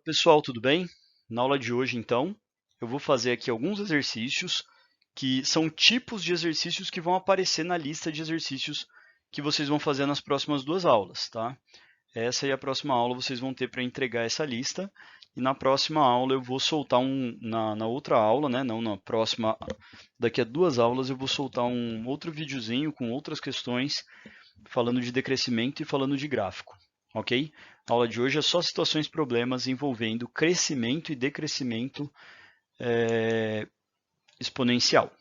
Pessoal, tudo bem? Na aula de hoje, então, eu vou fazer aqui alguns exercícios que são tipos de exercícios que vão aparecer na lista de exercícios que vocês vão fazer nas próximas duas aulas, tá? Essa e a próxima aula vocês vão ter para entregar essa lista e na próxima aula eu vou soltar na outra aula, né? Não na próxima, daqui a duas aulas eu vou soltar um outro videozinho com outras questões falando de decrescimento e falando de gráfico, ok? A aula de hoje é só situações e problemas envolvendo crescimento e decrescimento exponencial,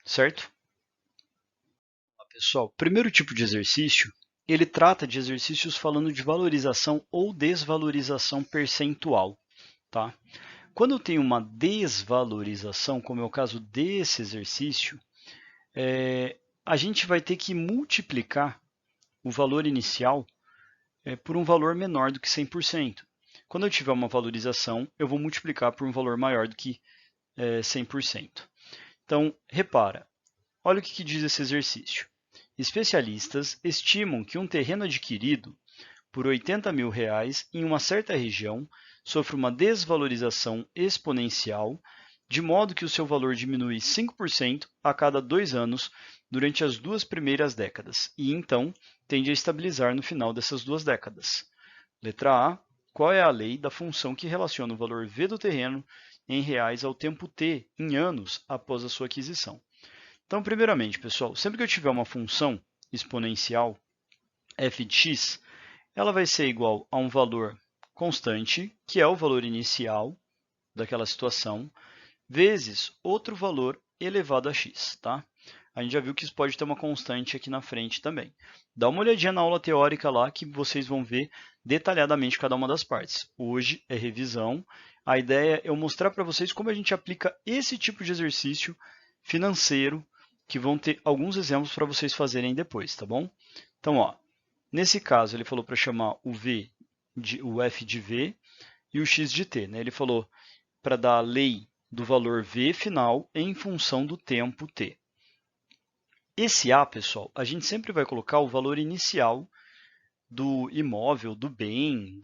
certo? Pessoal, primeiro tipo de exercício, ele trata de exercícios falando de valorização ou desvalorização percentual, tá? Quando eu tenho uma desvalorização, como é o caso desse exercício, a gente vai ter que multiplicar o valor inicial por um valor menor do que 100%. Quando eu tiver uma valorização, eu vou multiplicar por um valor maior do que 100%. Então, repara, olha o que diz esse exercício. Especialistas estimam que um terreno adquirido por R$ 80.000 em uma certa região sofre uma desvalorização exponencial, de modo que o seu valor diminui 5% a cada 2 anos durante as duas primeiras décadas, e então tende a estabilizar no final dessas duas décadas. Letra A. Qual é a lei da função que relaciona o valor V do terreno em reais ao tempo t em anos após a sua aquisição? Então, primeiramente, pessoal, sempre que eu tiver uma função exponencial f de x, ela vai ser igual a um valor constante, que é o valor inicial daquela situação, vezes outro valor elevado a x, tá? A gente já viu que isso pode ter uma constante aqui na frente também. Dá uma olhadinha na aula teórica lá que vocês vão ver detalhadamente cada uma das partes. Hoje é revisão. A ideia é eu mostrar para vocês como a gente aplica esse tipo de exercício financeiro, que vão ter alguns exemplos para vocês fazerem depois, tá bom? Então, ó, nesse caso, ele falou para chamar o f de v e o x de t. Né? Ele falou para dar a lei do valor v final em função do tempo t. Esse A, pessoal, a gente sempre vai colocar o valor inicial do imóvel, do bem,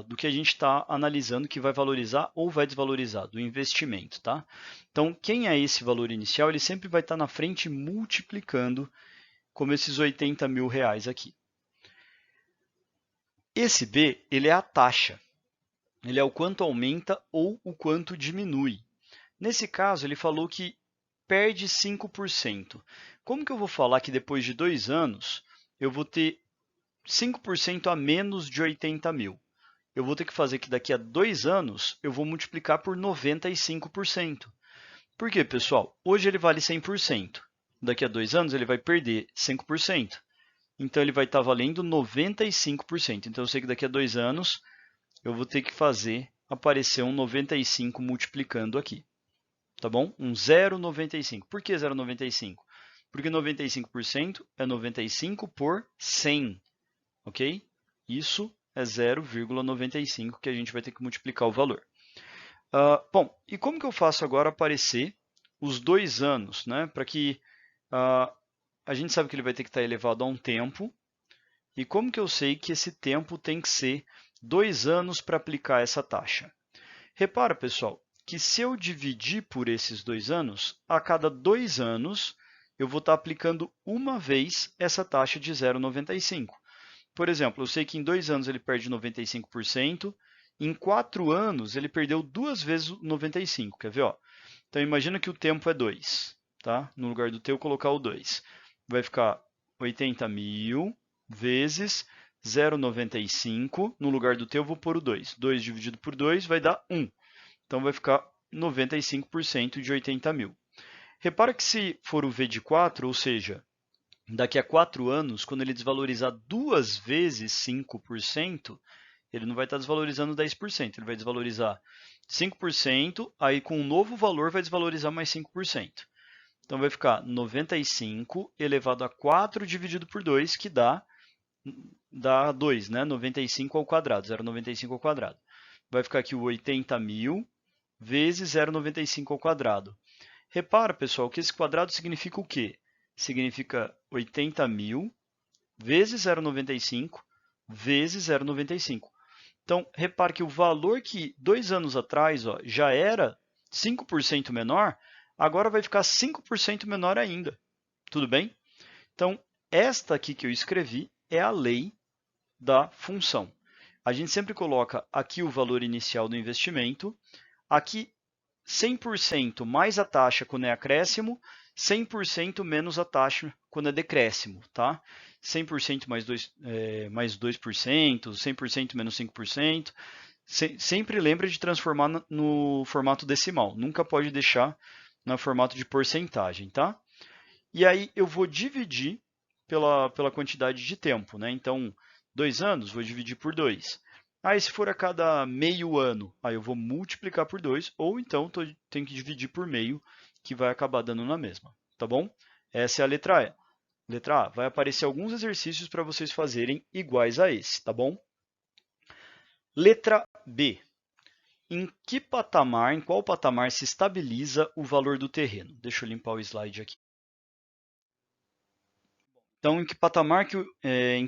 do que a gente está analisando que vai valorizar ou vai desvalorizar, do investimento, tá? Então, quem é esse valor inicial, ele sempre vai estar na frente multiplicando, como esses R$ 80.000 aqui. Esse B, ele é a taxa, ele é o quanto aumenta ou o quanto diminui. Nesse caso, ele falou que perde 5%. Como que eu vou falar que depois de 2 anos eu vou ter 5% a menos de 80.000? Eu vou ter que fazer que daqui a 2 anos eu vou multiplicar por 95%. Por quê, pessoal? Hoje ele vale 100%. Daqui a 2 anos ele vai perder 5%. Então ele vai estar valendo 95%. Então eu sei que daqui a 2 anos eu vou ter que fazer aparecer um 95 multiplicando aqui. Tá bom? Um 0,95. Por que 0,95? Porque 95% é 95 por 100, ok? Isso é 0,95 que a gente vai ter que multiplicar o valor. Bom, e como que eu faço agora aparecer os 2 anos, né? Para que a gente sabe que ele vai ter que estar elevado a um tempo. E como que eu sei que esse tempo tem que ser 2 anos para aplicar essa taxa? Repara, pessoal, que se eu dividir por esses 2 anos, a cada 2 anos eu vou estar aplicando uma vez essa taxa de 0,95. Por exemplo, eu sei que em 2 anos ele perde 95%, em 4 anos ele perdeu 2 vezes 95. Quer ver? Ó? Então imagina que o tempo é 2. Tá? No lugar do t eu colocar o 2. Vai ficar 80.000 vezes 0,95. No lugar do t eu vou pôr o 2. 2 dividido por 2 vai dar 1. Então vai ficar 95% de 80.000. Repara que se for o V de 4, ou seja, daqui a 4 anos, quando ele desvalorizar 2 vezes 5%, ele não vai estar desvalorizando 10%, ele vai desvalorizar 5%, aí com um novo valor vai desvalorizar mais 5%. Então vai ficar 95 elevado a 4 dividido por 2, que dá 2, né? 95 ao quadrado, 0,95 ao quadrado. Vai ficar aqui o 80.000 vezes 0,95 ao quadrado. Repara, pessoal, que esse quadrado significa o quê? Significa 80.000 vezes 0,95 vezes 0,95. Então, repare que o valor que 2 anos atrás já era 5% menor, agora vai ficar 5% menor ainda. Tudo bem? Então, esta aqui que eu escrevi é a lei da função. A gente sempre coloca aqui o valor inicial do investimento, aqui 100% mais a taxa quando é acréscimo, 100% menos a taxa quando é decréscimo, tá? 100% mais 2%, 100% menos 5%. Sempre lembre de transformar no formato decimal, nunca pode deixar no formato de porcentagem, tá? E aí eu vou dividir pela quantidade de tempo, né? Então, 2 anos, vou dividir por 2. Aí, se for a cada meio ano, aí eu vou multiplicar por 2, ou então tenho que dividir por meio, que vai acabar dando na mesma, tá bom? Essa é a letra E. Letra A, vai aparecer alguns exercícios para vocês fazerem iguais a esse, tá bom? Letra B. Em qual patamar se estabiliza o valor do terreno? Deixa eu limpar o slide aqui. Então, em que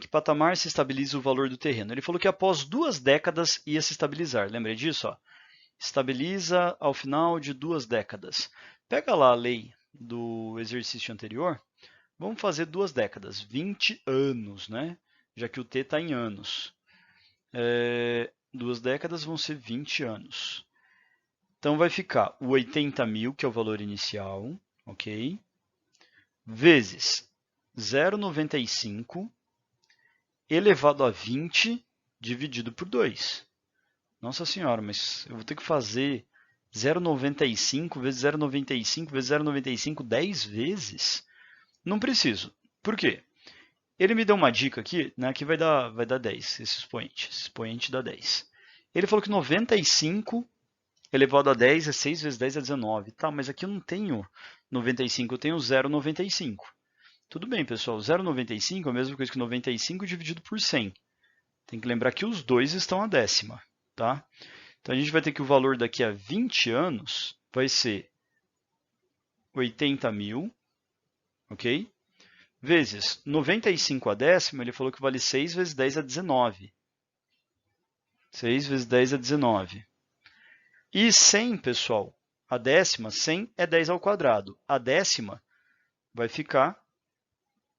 patamar se estabiliza o valor do terreno? Ele falou que após 2 décadas ia se estabilizar. Lembra disso? Ó? Estabiliza ao final de 2 décadas. Pega lá a lei do exercício anterior. Vamos fazer 2 décadas, 20 anos, né? Já que o T está em anos. 2 décadas vão ser 20 anos. Então, vai ficar o 80 mil, que é o valor inicial, ok? Vezes 0,95 elevado a 20 dividido por 2. Nossa senhora, mas eu vou ter que fazer 0,95 vezes 0,95 vezes 0,95 10 vezes? Não preciso. Por quê? Ele me deu uma dica aqui, né, que vai dar 10, esse expoente. Esse expoente dá 10. Ele falou que 95 elevado a 10 é 6 vezes 10 é 19. Tá, mas aqui eu não tenho 95, eu tenho 0,95. Tudo bem, pessoal, 0,95 é a mesma coisa que 95 dividido por 100. Tem que lembrar que os dois estão à décima, tá? Então, a gente vai ter que o valor daqui a 20 anos vai ser 80 mil, ok? Vezes 95 a décima, ele falou que vale 6 vezes 10 é 19. 6 vezes 10 é 19. E 100, pessoal, a décima, 100 é 10 ao quadrado. A décima vai ficar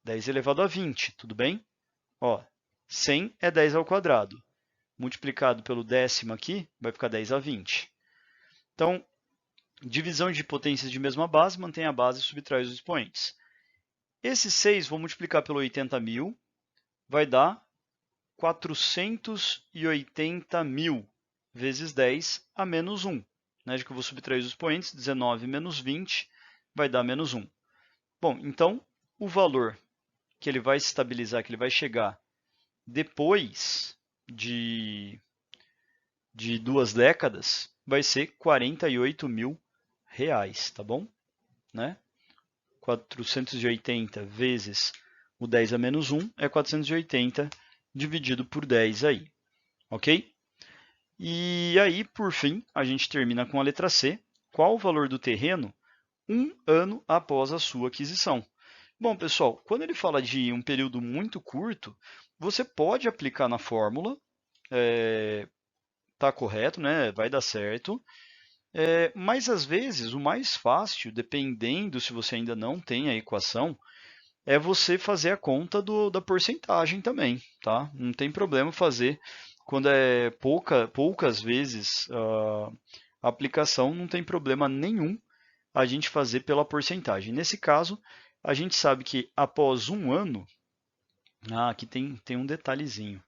10 elevado a 20, tudo bem? Ó, 100 é 10 ao quadrado. Multiplicado pelo décimo aqui, vai ficar 10 a 20. Então, divisão de potências de mesma base, mantém a base e subtrai os expoentes. Esse 6 vou multiplicar pelo 80 mil, vai dar 480 mil vezes 10 a menos 1. Né? Já que eu vou subtrair os expoentes, 19 menos 20 vai dar menos 1. Bom, então, o valor que ele vai se estabilizar, que ele vai chegar depois de 2 décadas, vai ser 48 mil reais, tá bom? Né? 480 vezes o 10 a menos 1 é 480 dividido por 10 aí, ok? E aí, por fim, a gente termina com a letra C. Qual o valor do terreno 1 ano após a sua aquisição? Bom, pessoal, quando ele fala de um período muito curto, você pode aplicar na fórmula, tá correto, né? Vai dar certo. Mas às vezes o mais fácil, dependendo se você ainda não tem a equação, é você fazer a conta da porcentagem também, tá? Não tem problema fazer quando é poucas vezes a aplicação, não tem problema nenhum a gente fazer pela porcentagem. Nesse caso, a gente sabe que após um ano, aqui tem um detalhezinho.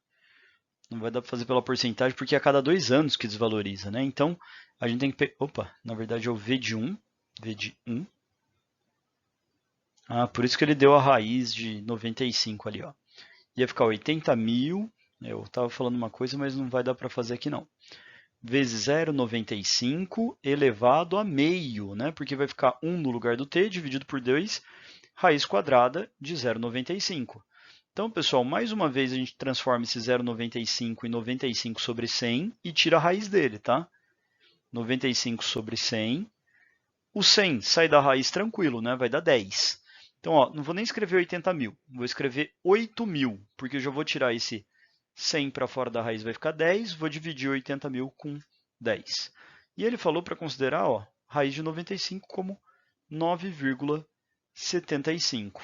Não vai dar para fazer pela porcentagem, porque é a cada 2 anos que desvaloriza, né? Então, a gente tem que... Opa, na verdade é o V de 1. V de 1. Por isso que ele deu a raiz de 95 ali, ó. Ia ficar 80 mil. Eu estava falando uma coisa, mas não vai dar para fazer aqui não. Vezes 0,95 elevado a meio, né? Porque vai ficar 1 no lugar do t, dividido por 2, raiz quadrada de 0,95. Então, pessoal, mais uma vez a gente transforma esse 0,95 em 95 sobre 100 e tira a raiz dele, tá? 95 sobre 100. O 100 sai da raiz tranquilo, né? Vai dar 10. Então, ó, não vou nem escrever 80 mil, vou escrever 8 mil, porque eu já vou tirar esse 100 para fora da raiz vai ficar 10, vou dividir 80 mil com 10. E ele falou para considerar, ó, raiz de 95 como 9,75.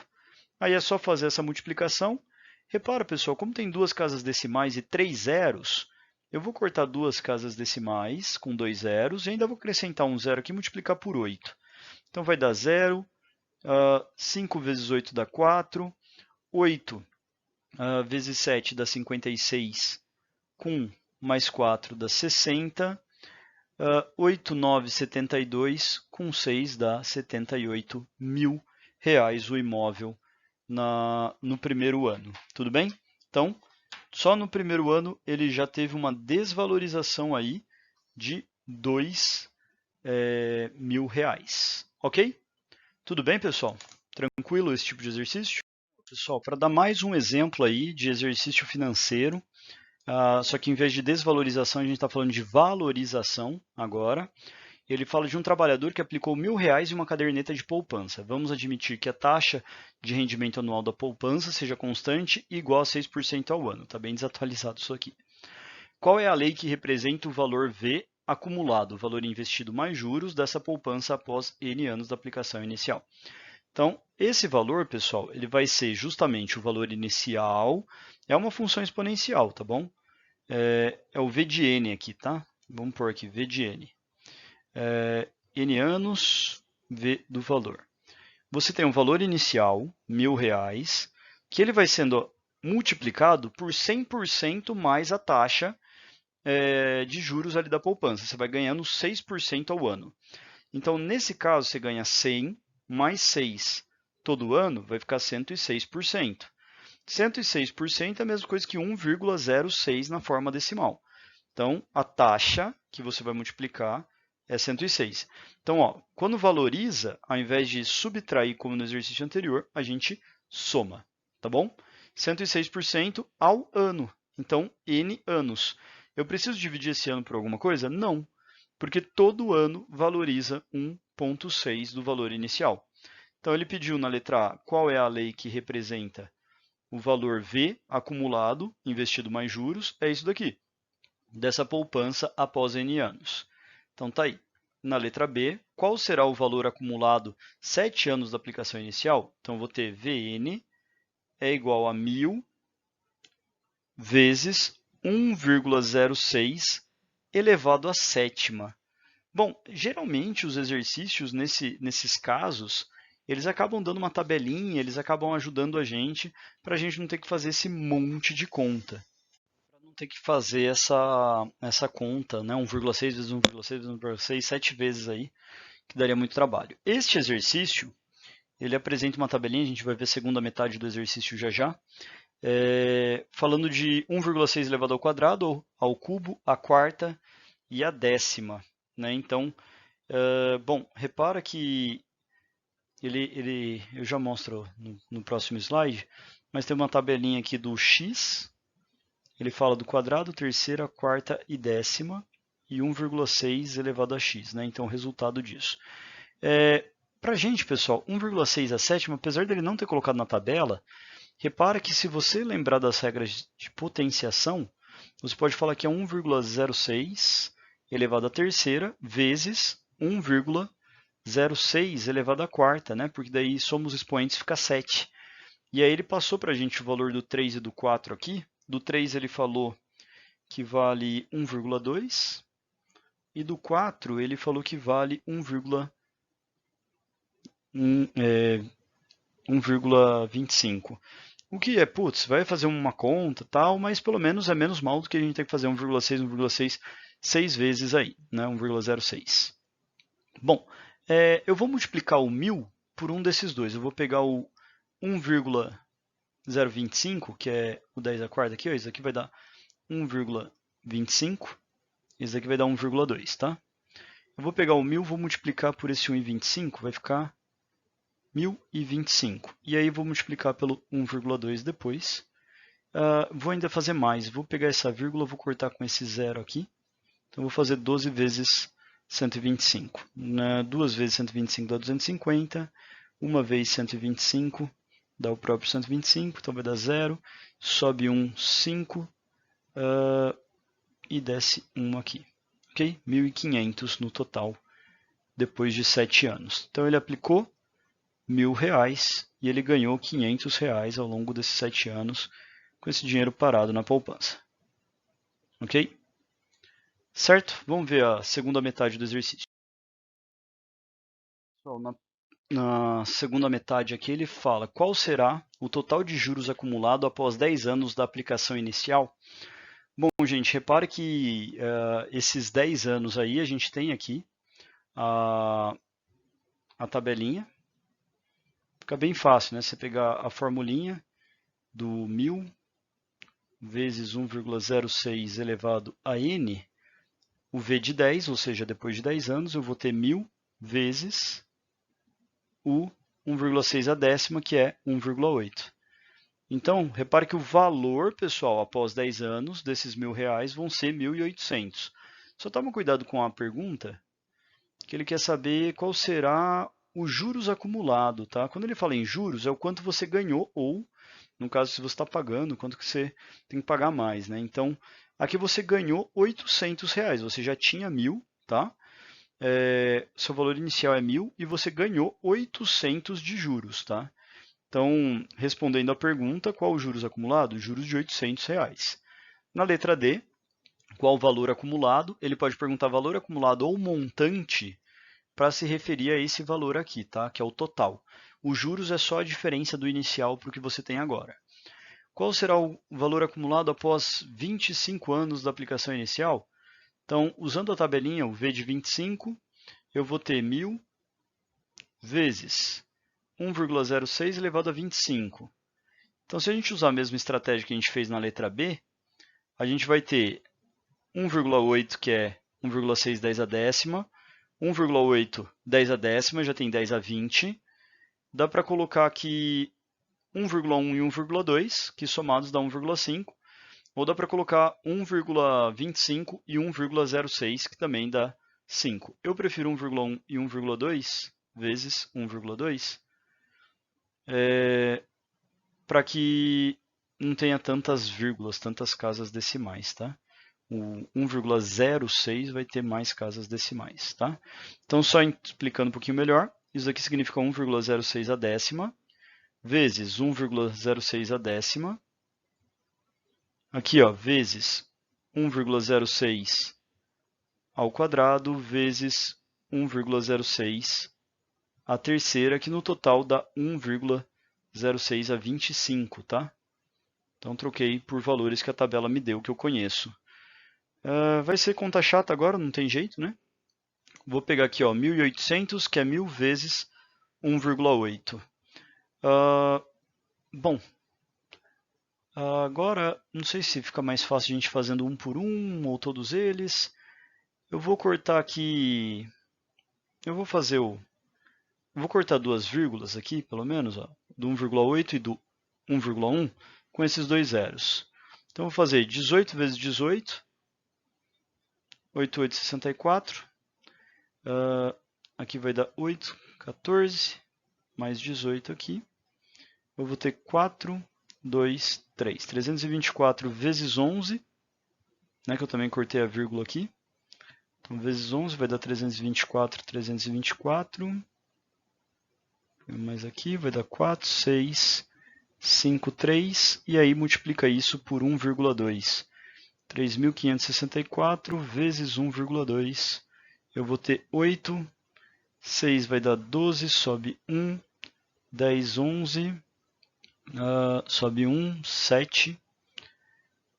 Aí é só fazer essa multiplicação. Repara, pessoal, como tem duas casas decimais e 3 zeros, eu vou cortar duas casas decimais com 2 zeros e ainda vou acrescentar um zero aqui e multiplicar por 8. Então vai dar 0, 5 vezes 8 dá 4, 8 vezes 7 dá 56, com mais 4 dá 60, 8, 9, 72, com 6 dá 78 mil reais o imóvel no primeiro ano. Tudo bem? Então, só no primeiro ano ele já teve uma desvalorização aí de 2 mil reais. Ok? Tudo bem, pessoal? Tranquilo esse tipo de exercício? Pessoal, para dar mais um exemplo aí de exercício financeiro, só que em vez de desvalorização, a gente está falando de valorização agora. Ele fala de um trabalhador que aplicou R$1.000 em uma caderneta de poupança. Vamos admitir que a taxa de rendimento anual da poupança seja constante e igual a 6% ao ano. Está bem desatualizado isso aqui. Qual é a lei que representa o valor V acumulado, o valor investido mais juros dessa poupança após N anos da aplicação inicial? Então, esse valor, pessoal, ele vai ser justamente o valor inicial, é uma função exponencial, tá bom? É o V de N aqui, tá? Vamos pôr aqui V de N. N anos, V do valor. Você tem um valor inicial, R$1.000, que ele vai sendo multiplicado por 100% mais a taxa de juros ali da poupança. Você vai ganhando 6% ao ano. Então, nesse caso, você ganha 100 mais 6 todo ano, vai ficar 106%. 106% é a mesma coisa que 1,06 na forma decimal. Então, a taxa que você vai multiplicar é 106. Então, ó, quando valoriza, ao invés de subtrair como no exercício anterior, a gente soma, tá bom? 106% ao ano. Então, N anos. Eu preciso dividir esse ano por alguma coisa? Não, porque todo ano valoriza 1,6 do valor inicial. Então, ele pediu na letra A qual é a lei que representa o valor V acumulado, investido mais juros, é isso daqui, dessa poupança após N anos. Então, tá aí. Na letra B, qual será o valor acumulado 7 anos da aplicação inicial? Então, vou ter VN é igual a 1.000 vezes 1,06 elevado à sétima. Bom, geralmente os exercícios nesses casos, eles acabam dando uma tabelinha, eles acabam ajudando a gente para a gente não ter que fazer esse monte de conta. Para não ter que fazer essa conta, né? 1,6 vezes 1,6 vezes 1,6, 7 vezes aí, que daria muito trabalho. Este exercício, ele apresenta uma tabelinha, a gente vai ver a segunda metade do exercício já já, falando de 1,6 elevado ao quadrado, ao cubo, à quarta e à décima. Né? Então, bom, repara que eu já mostro no próximo slide, mas tem uma tabelinha aqui do x, ele fala do quadrado, terceira, quarta e décima, e 1,6 elevado a x, né? Então, o resultado disso. Para a gente, pessoal, 1,6 a sétima, apesar dele não ter colocado na tabela, repara que se você lembrar das regras de potenciação, você pode falar que é 1,06 elevado à terceira vezes 1,06 elevado à quarta, né? Porque daí somos expoentes, fica 7. E aí ele passou para a gente o valor do 3 e do 4 aqui. Do 3 ele falou que vale 1,2 e do 4 ele falou que vale 1,25. O que é, putz, vai fazer uma conta tal, mas pelo menos é menos mal do que a gente tem que fazer 1,6, 6 vezes aí, né? 1,06. Bom, eu vou multiplicar o 1.000 por um desses dois. Eu vou pegar o 1,025, que é o 10 a quarta aqui, ó, isso aqui vai dar 1,25, isso aqui vai dar 1,2, tá? Eu vou pegar o 1.000, vou multiplicar por esse 1,25, vai ficar 1.025. E aí vou multiplicar pelo 1,2 depois. Vou ainda fazer mais. Vou pegar essa vírgula, vou cortar com esse zero aqui. Então, vou fazer 12 vezes 125. 2 vezes 125 dá 250. 1 vez 125 dá o próprio 125. Então, vai dar 0. Sobe 1, 5. e desce 1 aqui. Ok? 1.500 no total, depois de 7 anos. Então ele aplicou R$ 1.000 e ele ganhou R$ 500 ao longo desses 7 anos com esse dinheiro parado na poupança. Ok? Certo? Vamos ver a segunda metade do exercício. Na segunda metade aqui ele fala qual será o total de juros acumulado após 10 anos da aplicação inicial. Bom, gente, repare que esses 10 anos aí a gente tem aqui a tabelinha. Fica bem fácil, né? Você pegar a formulinha do 1.000 vezes 1,06 elevado a n, o v de 10, ou seja, depois de 10 anos, eu vou ter 1.000 vezes o 1,6 a décima, que é 1,8. Então, repare que o valor, pessoal, após 10 anos desses R$ 1.000 vão ser 1.800. Só toma cuidado com a pergunta, que ele quer saber qual será o juros acumulado, tá? Quando ele fala em juros, é o quanto você ganhou ou, no caso, se você está pagando, quanto que você tem que pagar mais, né? Então, aqui você ganhou R$ 800, você já tinha 1.000, tá? Seu valor inicial é 1.000 e você ganhou 800 de juros, tá? Então, respondendo à pergunta, qual o juros acumulado? Juros de R$ 800. Na letra D, qual o valor acumulado? Ele pode perguntar valor acumulado ou montante para se referir a esse valor aqui, tá? Que é o total. O juros é só a diferença do inicial para o que você tem agora. Qual será o valor acumulado após 25 anos da aplicação inicial? Então, usando a tabelinha, o V de 25, eu vou ter 1.000 vezes 1,06 elevado a 25. Então, se a gente usar a mesma estratégia que a gente fez na letra B, a gente vai ter 1,8, que é 1,6 10 a décima, 1,8 10 a décima, já tem 10 a 20. Dá para colocar aqui 1,1 e 1,2, que somados dá 1,5. Ou dá para colocar 1,25 e 1,06, que também dá 5. Eu prefiro 1,1 e 1,2 vezes 1,2 para que não tenha tantas vírgulas, tantas casas decimais, tá? O 1,06 vai ter mais casas decimais, tá? Então, só explicando um pouquinho melhor, isso aqui significa 1,06 a décima vezes 1,06 a décima. Aqui, ó, vezes 1,06 ao quadrado vezes 1,06 a terceira, que no total dá 1,06 a 25, tá? Então, troquei por valores que a tabela me deu, que eu conheço. Vai ser conta chata agora, não tem jeito, né? Vou pegar aqui, ó, 1.800, que é 1.000 vezes 1,8. Bom, agora, não sei se fica mais fácil a gente fazendo um por um ou todos eles. Eu vou cortar aqui. Eu vou fazer o. Vou cortar duas vírgulas aqui, pelo menos, ó, do 1,8 e do 1,1 com esses dois zeros. Então, vou fazer 18 vezes 18, 8, 64. Aqui vai dar 8, 14, mais 18 aqui. Eu vou ter 4, 2, 3. 324 vezes 11, né, que eu também cortei a vírgula aqui. Então, vezes 11 vai dar 324, 324. Mais aqui vai dar 4, 6, 5, 3. E aí multiplica isso por 1,2. 3.564 vezes 1,2. Eu vou ter 8. 6 vai dar 12, sobe 1. 10, 11. Sobe 1, 7.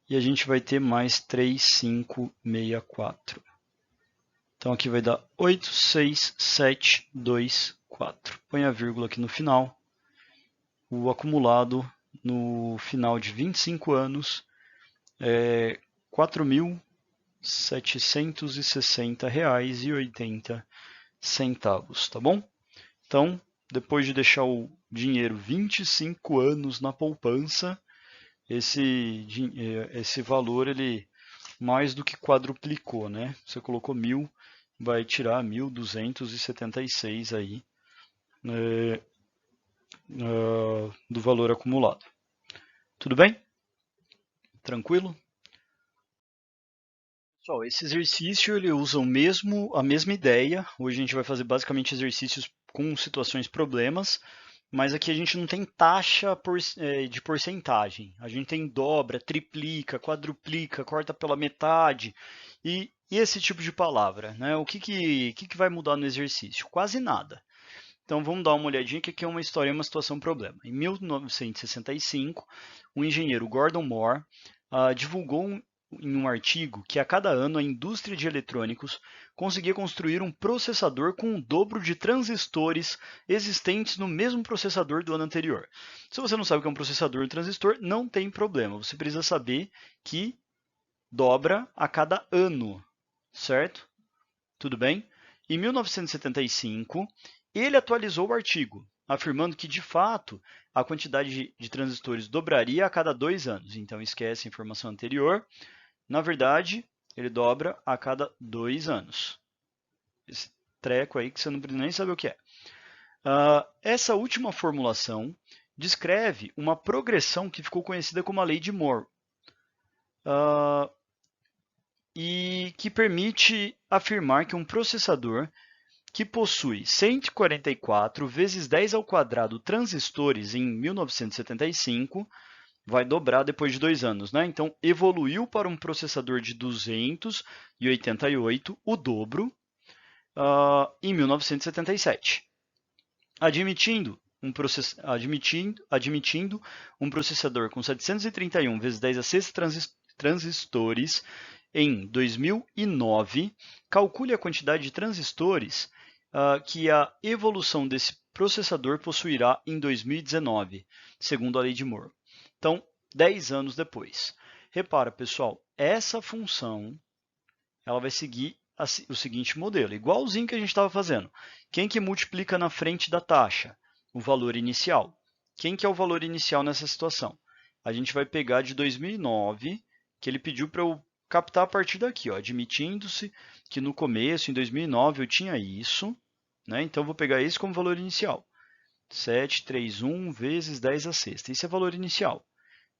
E a gente vai ter mais 3, 5, 64. Então aqui vai dar 8, 6, 7, 2, 4. Põe a vírgula aqui no final. O acumulado no final de 25 anos é R$ 4.760,80, tá bom? Então, depois de deixar o dinheiro 25 anos na poupança, esse valor ele mais do que quadruplicou, né? Você colocou 1.000, vai tirar 1.276 aí do valor acumulado. Tudo bem? Tranquilo? Pessoal, esse exercício ele usa a mesma ideia. Hoje a gente vai fazer basicamente exercícios com situações problemas, mas aqui a gente não tem taxa de porcentagem. A gente tem dobra, triplica, quadruplica, corta pela metade e esse tipo de palavra, né? O que vai mudar no exercício? Quase nada. Então vamos dar uma olhadinha que aqui é uma história, uma situação, problema. Em 1965, o engenheiro Gordon Moore divulgou em um artigo que a cada ano a indústria de eletrônicos conseguia construir um processador com o dobro de transistores existentes no mesmo processador do ano anterior. Se você não sabe o que é um processador e um transistor, não tem problema. Você precisa saber que dobra a cada ano, certo? Tudo bem? Em 1975, ele atualizou o artigo, afirmando que, de fato, a quantidade de transistores dobraria a cada 2 anos. Então, esquece a informação anterior. Na verdade, ele dobra a cada 2 anos. Esse treco aí que você não precisa nem saber o que é. Essa última formulação descreve uma progressão que ficou conhecida como a lei de Moore. E que permite afirmar que um processador que possui 144 vezes 10 ao quadrado transistores em 1975 vai dobrar depois de 2 anos, né? Então, evoluiu para um processador de 288, o dobro, em 1977, admitindo um processador com 731 vezes 10 a 6 transistores em 2009. Calcule a quantidade de transistores que a evolução desse processador possuirá em 2019, segundo a lei de Moore. Então, 10 anos depois. Repara, pessoal, essa função ela vai seguir o seguinte modelo, igualzinho que a gente estava fazendo. Quem que multiplica na frente da taxa? O valor inicial. Quem que é o valor inicial nessa situação? A gente vai pegar de 2009, que ele pediu para eu captar a partir daqui, admitindo-se que no começo, em 2009, eu tinha isso, né? Então, vou pegar esse como valor inicial. 731 vezes 10 a sexta. Isso é valor inicial.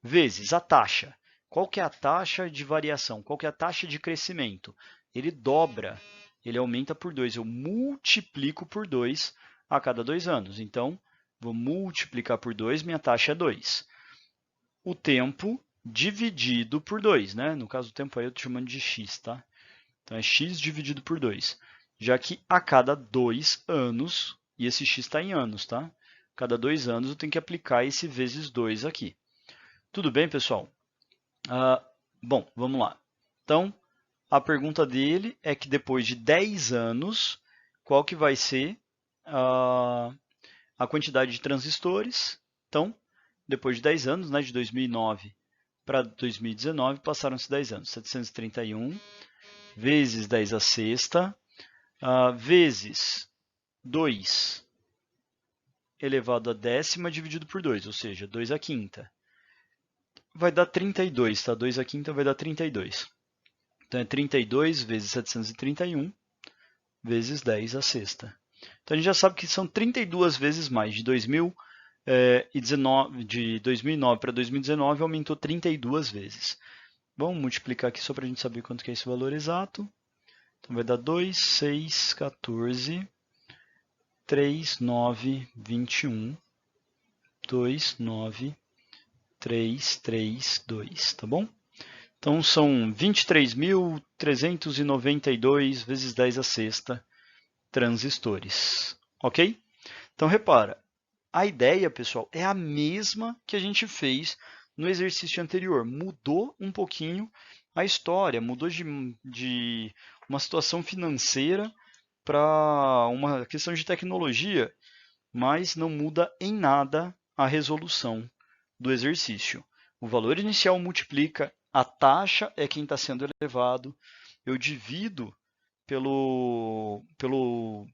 Vezes a taxa. Qual que é a taxa de variação? Qual que é a taxa de crescimento? Ele dobra, ele aumenta por 2. Eu multiplico por 2 a cada 2 anos. Então, vou multiplicar por 2, minha taxa é 2. O tempo dividido por 2, né? No caso, o tempo aí eu estou chamando de x, tá? Então, é x dividido por 2. Já que a cada 2 anos, e esse x está em anos, tá? Cada 2 anos eu tenho que aplicar esse vezes 2 aqui. Tudo bem, pessoal? Bom, vamos lá. Então, a pergunta dele é que depois de 10 anos, qual que vai ser a quantidade de transistores? Então, depois de 10 anos, né, de 2009 para 2019, passaram-se 10 anos. 731 vezes 10 a sexta, vezes 2 elevado a décima dividido por 2, ou seja, 2 a quinta. Vai dar 32, tá? 2 a quinta vai dar 32. Então, é 32 vezes 731 vezes 10 a sexta. Então, a gente já sabe que são 32 vezes mais. De 2009 para 2019, aumentou 32 vezes. Vamos multiplicar aqui só para a gente saber quanto que é esse valor exato. Então, vai dar 2, 6, 14, 3, 9, 21, 2, 9, 3, 3, 2, tá bom? Então, são 23.392 vezes 10 a sexta transistores, ok? Então, repara, a ideia, pessoal, é a mesma que a gente fez no exercício anterior. Mudou um pouquinho a história, mudou de uma situação financeira para uma questão de tecnologia, mas não muda em nada a resolução do exercício. O valor inicial multiplica, a taxa é quem está sendo elevado, eu divido pelo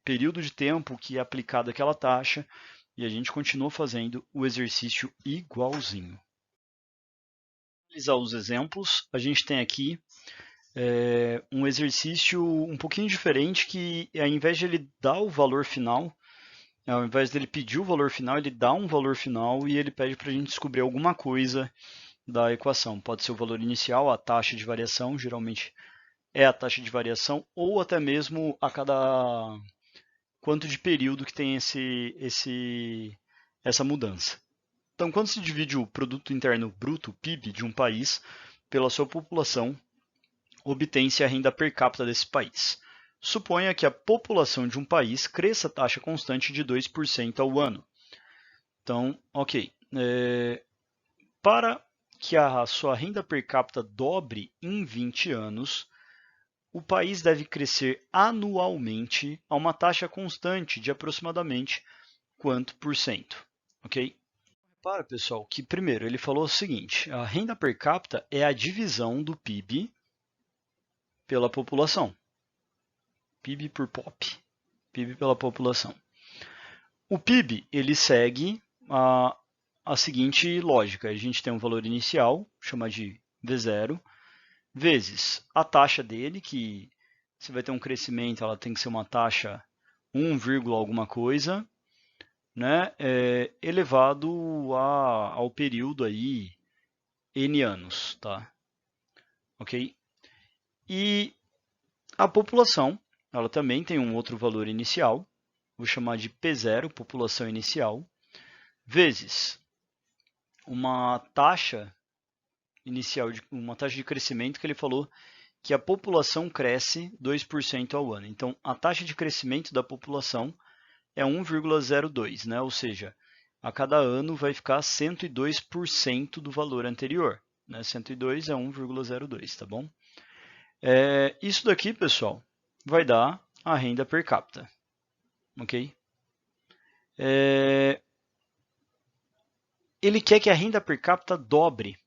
período de tempo que é aplicado aquela taxa e a gente continua fazendo o exercício igualzinho. Para analisar os exemplos, a gente tem aqui um exercício um pouquinho diferente que, ao invés de ele dar o valor final, ao invés dele pedir o valor final, ele dá um valor final e ele pede para a gente descobrir alguma coisa da equação. Pode ser o valor inicial, a taxa de variação, geralmente é a taxa de variação ou até mesmo a cada quanto de período que tem essa mudança. Então, quando se divide o produto interno bruto, PIB, de um país pela sua população, obtém-se a renda per capita desse país. Suponha que a população de um país cresça a taxa constante de 2% ao ano. Então, ok. Para que a sua renda per capita dobre em 20 anos, o país deve crescer anualmente a uma taxa constante de aproximadamente quanto por cento, ok? Repara, pessoal, que primeiro ele falou o seguinte, a renda per capita é a divisão do PIB pela população. PIB por POP, PIB pela população. O PIB, ele segue a seguinte lógica, a gente tem um valor inicial, chama de V0, vezes a taxa dele, que se vai ter um crescimento, ela tem que ser uma taxa 1, alguma coisa, né, elevado ao período aí N anos, tá? Ok? E a população, ela também tem um outro valor inicial, vou chamar de P0, população inicial, vezes uma taxa inicial, uma taxa de crescimento que ele falou que a população cresce 2% ao ano. Então, a taxa de crescimento da população é 1,02, né? Ou seja, a cada ano vai ficar 102% do valor anterior. Né? 102 é 1,02, tá bom? Isso daqui, pessoal, vai dar a renda per capita, ok? Ele quer que a renda per capita dobre.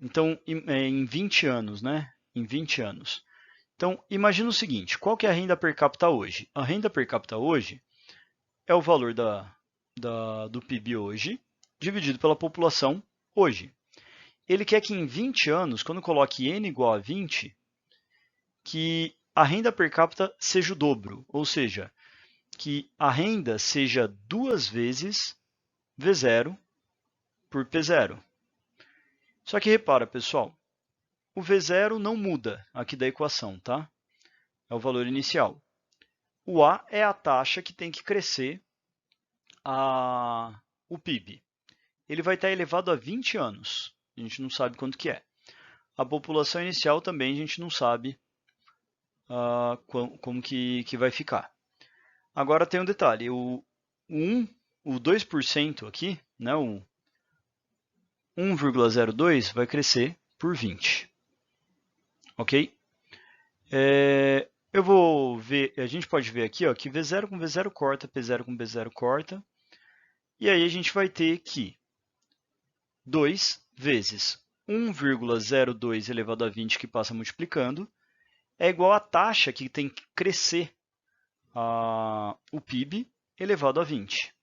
Então, em 20 anos, né? Em 20 anos. Então, imagina o seguinte, qual que é a renda per capita hoje? A renda per capita hoje é o valor do PIB hoje, dividido pela população hoje. Ele quer que em 20 anos, quando coloque N igual a 20, que a renda per capita seja o dobro, ou seja, que a renda seja 2 vezes V0 por P0. Só que repara, pessoal, o V0 não muda aqui da equação, tá? É o valor inicial. O A é a taxa que tem que crescer o PIB. Ele vai estar elevado a 20 anos. A gente não sabe quanto que é. A população inicial também a gente não sabe como que vai ficar. Agora tem um detalhe. O 2% aqui, né, o 1,02 vai crescer por 20. Ok? Eu vou ver, a gente pode ver aqui ó, que V0 com V0 corta, P0 com P0 corta. E aí a gente vai ter que 2 vezes 1,02 elevado a 20, que passa multiplicando, é igual à taxa que tem que crescer o PIB elevado a 20.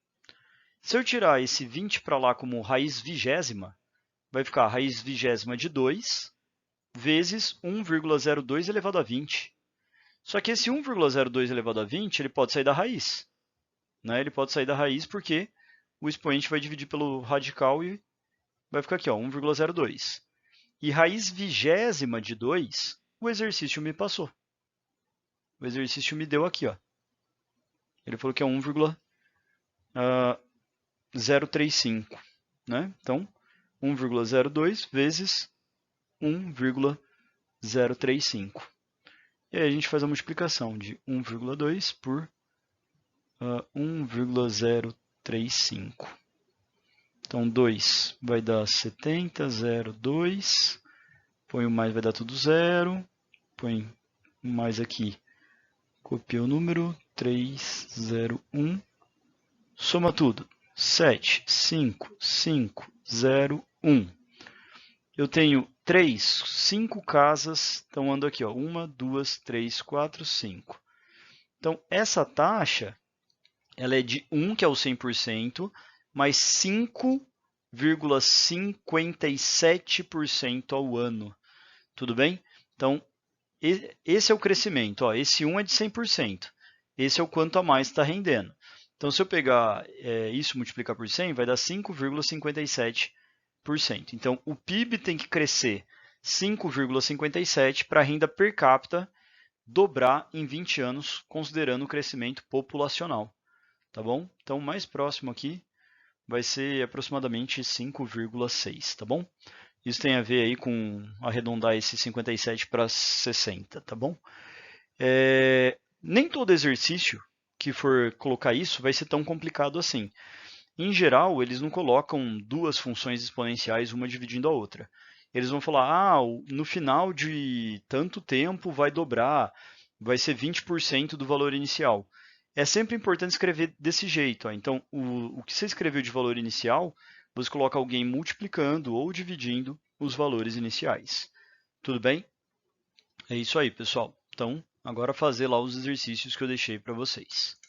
Se eu tirar esse 20 para lá como raiz vigésima, vai ficar a raiz vigésima de 2 vezes 1,02 elevado a 20. Só que esse 1,02 elevado a 20, ele pode sair da raiz. Né? Ele pode sair da raiz porque o expoente vai dividir pelo radical e vai ficar aqui, 1,02. E raiz vigésima de 2, o exercício me passou. O exercício me deu aqui. Ó. Ele falou que é 1,035. Né? Então, 1,02 vezes 1,035. E aí a gente faz a multiplicação de 1,2 por 1,035. Então, 2 vai dar 70, 0,2. Põe o mais, vai dar tudo 0. Põe mais aqui. Copia o número, 301. Soma tudo. 7, 5, 5, 0, 1. Eu tenho 5 casas, estão andando aqui, ó, 1, 2, 3, 4, 5. Então, essa taxa, ela é de 1, que é o 100%, mais 5,57% ao ano. Tudo bem? Então, esse é o crescimento. Ó, esse 1 é de 100%. Esse é o quanto a mais está rendendo. Então, se eu pegar isso e multiplicar por 100, vai dar 5,57%. Então, o PIB tem que crescer 5,57 para a renda per capita dobrar em 20 anos, considerando o crescimento populacional, tá bom? Então, o mais próximo aqui vai ser aproximadamente 5,6, tá bom? Isso tem a ver aí com arredondar esse 57 para 60, tá bom? Nem todo exercício que for colocar isso vai ser tão complicado assim. Em geral, eles não colocam duas funções exponenciais, uma dividindo a outra. Eles vão falar, no final de tanto tempo vai dobrar, vai ser 20% do valor inicial. É sempre importante escrever desse jeito. Ó. Então, o que você escreveu de valor inicial, você coloca alguém multiplicando ou dividindo os valores iniciais. Tudo bem? É isso aí, pessoal. Então, agora fazer lá os exercícios que eu deixei para vocês.